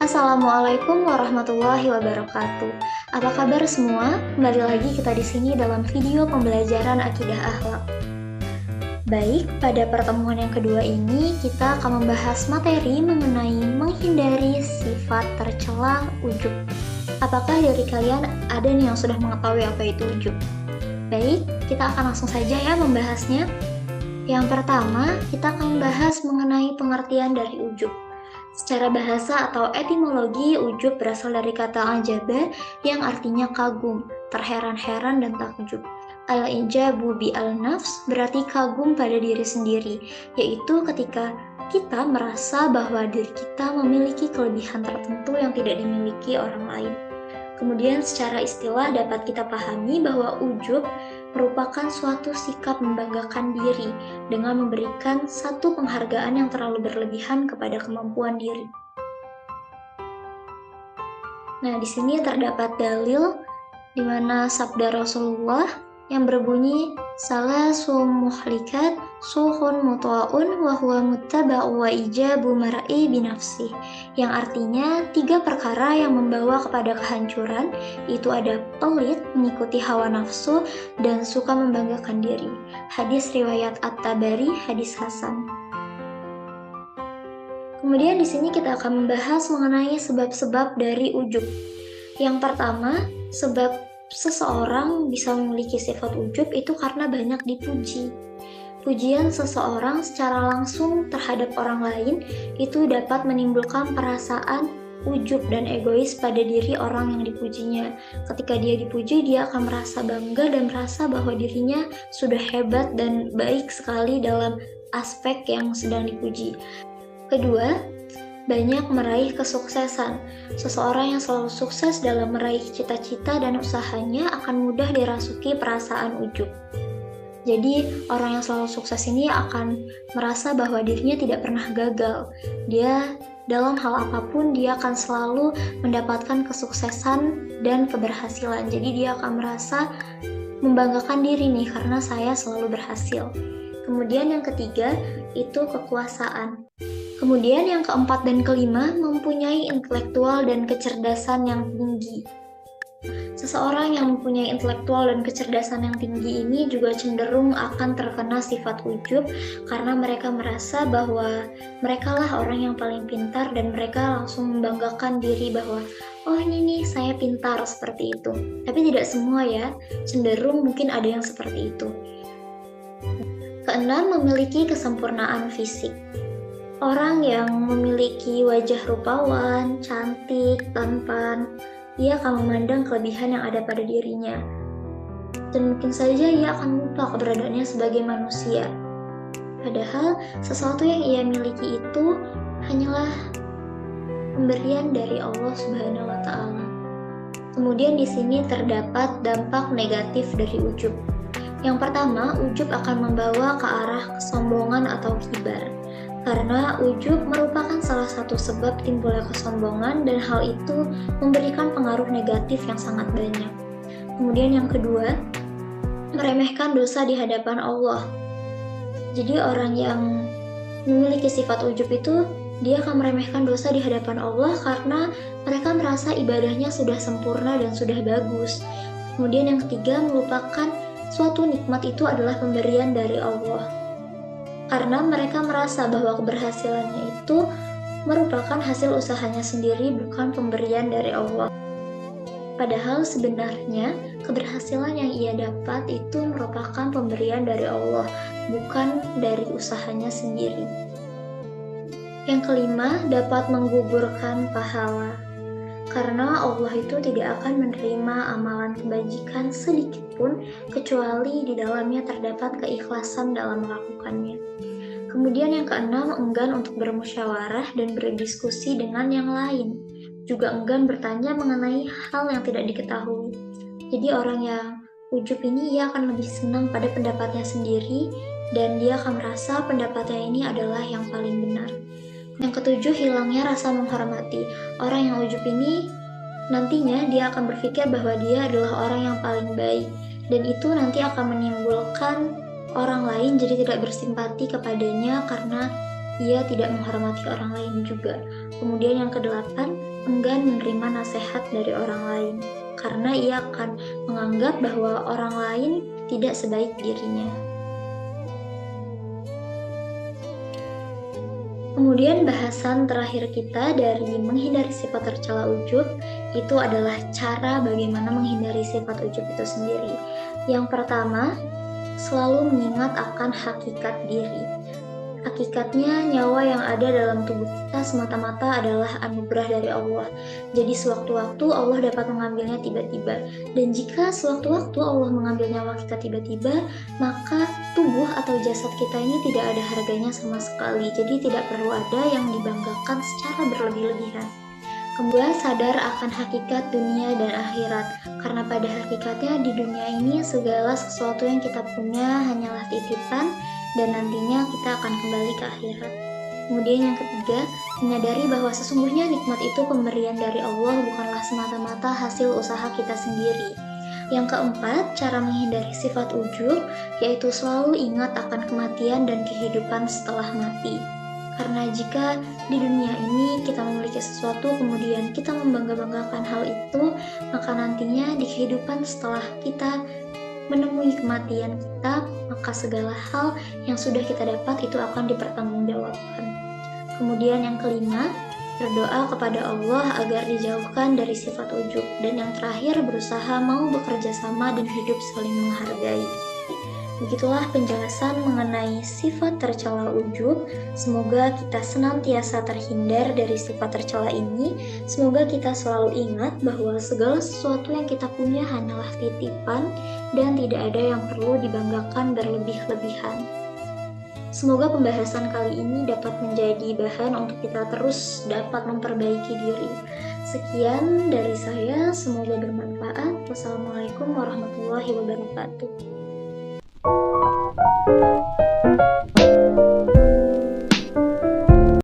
Assalamualaikum warahmatullahi wabarakatuh. Apa kabar semua? Kembali lagi kita di sini dalam video pembelajaran akidah akhlak. Baik, pada pertemuan yang kedua ini kita akan membahas materi mengenai menghindari sifat tercela ujub. Apakah dari kalian ada nih yang sudah mengetahui apa itu ujub? Baik, kita akan langsung saja ya membahasnya. Yang pertama, kita akan membahas mengenai pengertian dari ujub. Secara bahasa atau etimologi, ujub berasal dari kata ajaba yang artinya kagum, terheran-heran dan takjub. Al-ijabu bi al-nafs berarti kagum pada diri sendiri, yaitu ketika kita merasa bahwa diri kita memiliki kelebihan tertentu yang tidak dimiliki orang lain. Kemudian secara istilah dapat kita pahami bahwa ujub merupakan suatu sikap membanggakan diri dengan memberikan satu penghargaan yang terlalu berlebihan kepada kemampuan diri. Nah, di sini terdapat dalil di mana sabda Rasulullah yang berbunyi salasul muhlikat suhun muta'un wa huwa muttaba'u wa ijabu mar'i binafsih, yang artinya 3 perkara yang membawa kepada kehancuran, itu ada pelit, mengikuti hawa nafsu, dan suka membanggakan diri. Hadis riwayat At-Tabari, hadis hasan. Kemudian di sini kita akan membahas mengenai sebab-sebab dari ujub. Yang pertama, sebab seseorang bisa memiliki sifat ujub itu karena banyak dipuji. Pujian seseorang secara langsung terhadap orang lain itu dapat menimbulkan perasaan ujub dan egois pada diri orang yang dipujinya. Ketika dia dipuji, dia akan merasa bangga dan merasa bahwa dirinya sudah hebat dan baik sekali dalam aspek yang sedang dipuji. Kedua, banyak meraih kesuksesan. Seseorang yang selalu sukses dalam meraih cita-cita dan usahanya akan mudah dirasuki perasaan ujub. Jadi, orang yang selalu sukses ini akan merasa bahwa dirinya tidak pernah gagal. Dia dalam hal apapun, dia akan selalu mendapatkan kesuksesan dan keberhasilan. Jadi, dia akan merasa membanggakan diri nih karena saya selalu berhasil. Kemudian yang ketiga, itu kekuasaan. Kemudian yang keempat dan kelima, mempunyai intelektual dan kecerdasan yang tinggi. Seseorang yang mempunyai intelektual dan kecerdasan yang tinggi ini juga cenderung akan terkena sifat ujub karena mereka merasa bahwa merekalah orang yang paling pintar dan mereka langsung membanggakan diri bahwa oh ini nih saya pintar seperti itu. Tapi tidak semua ya, cenderung mungkin ada yang seperti itu. Keenam, memiliki kesempurnaan fisik. Orang yang memiliki wajah rupawan, cantik, tampan, ia akan memandang kelebihan yang ada pada dirinya. Dan mungkin saja ia akan lupa keberadaannya sebagai manusia. Padahal sesuatu yang ia miliki itu hanyalah pemberian dari Allah Subhanahu wa Ta'ala. Kemudian di sini terdapat dampak negatif dari ujub. Yang pertama, ujub akan membawa ke arah kesombongan atau kibar. Karena ujub merupakan salah satu sebab timbulnya kesombongan dan hal itu memberikan pengaruh negatif yang sangat banyak. Kemudian yang kedua, meremehkan dosa di hadapan Allah. Jadi orang yang memiliki sifat ujub itu, dia akan meremehkan dosa di hadapan Allah karena mereka merasa ibadahnya sudah sempurna dan sudah bagus. Kemudian yang ketiga, melupakan suatu nikmat itu adalah pemberian dari Allah. Karena mereka merasa bahwa keberhasilannya itu merupakan hasil usahanya sendiri, bukan pemberian dari Allah. Padahal sebenarnya keberhasilan yang ia dapat itu merupakan pemberian dari Allah, bukan dari usahanya sendiri. Yang kelima, dapat menggugurkan pahala. Karena Allah itu tidak akan menerima amalan kebajikan sedikit pun kecuali di dalamnya terdapat keikhlasan dalam melakukannya. Kemudian yang keenam, enggan untuk bermusyawarah dan berdiskusi dengan yang lain. Juga enggan bertanya mengenai hal yang tidak diketahui. Jadi orang yang ujub ini ia akan lebih senang pada pendapatnya sendiri dan dia akan merasa pendapatnya ini adalah yang paling benar. Yang ketujuh, hilangnya rasa menghormati. Orang yang ujub ini nantinya dia akan berpikir bahwa dia adalah orang yang paling baik dan itu nanti akan menimbulkan orang lain jadi tidak bersimpati kepadanya karena ia tidak menghormati orang lain juga. Kemudian yang kedelapan, enggan menerima nasihat dari orang lain, karena ia akan menganggap bahwa orang lain tidak sebaik dirinya. Kemudian bahasan terakhir kita dari menghindari sifat tercela ujub itu adalah cara bagaimana menghindari sifat ujub itu sendiri. Yang pertama, selalu mengingat akan hakikat diri. Hakikatnya nyawa yang ada dalam tubuh kita semata-mata adalah anugerah dari Allah. Jadi sewaktu-waktu Allah dapat mengambilnya tiba-tiba. Dan jika sewaktu-waktu Allah mengambil nyawa kita tiba-tiba, maka tubuh atau jasad kita ini tidak ada harganya sama sekali. Jadi tidak perlu ada yang dibanggakan secara berlebih-lebihan. Kedua, sadar akan hakikat dunia dan akhirat. Karena pada hakikatnya di dunia ini segala sesuatu yang kita punya hanyalah titipan dan nantinya kita akan kembali ke akhirat. Kemudian yang ketiga, menyadari bahwa sesungguhnya nikmat itu pemberian dari Allah, bukanlah semata-mata hasil usaha kita sendiri. Yang keempat, cara menghindari sifat ujub, yaitu selalu ingat akan kematian dan kehidupan setelah mati. Karena jika di dunia ini kita memiliki sesuatu kemudian kita membangga-banggakan hal itu, maka nantinya di kehidupan setelah kita menemui kematian kita, maka segala hal yang sudah kita dapat itu akan dipertanggungjawabkan. Kemudian yang kelima, berdoa kepada Allah agar dijauhkan dari sifat ujub. Dan yang terakhir, berusaha mau bekerja sama dan hidup saling menghargai. Begitulah penjelasan mengenai sifat tercela ujub. Semoga kita senantiasa terhindar dari sifat tercela ini. Semoga kita selalu ingat bahwa segala sesuatu yang kita punya hanyalah titipan dan tidak ada yang perlu dibanggakan berlebih-lebihan. Semoga pembahasan kali ini dapat menjadi bahan untuk kita terus dapat memperbaiki diri. Sekian dari saya, semoga bermanfaat. Wassalamualaikum warahmatullahi wabarakatuh.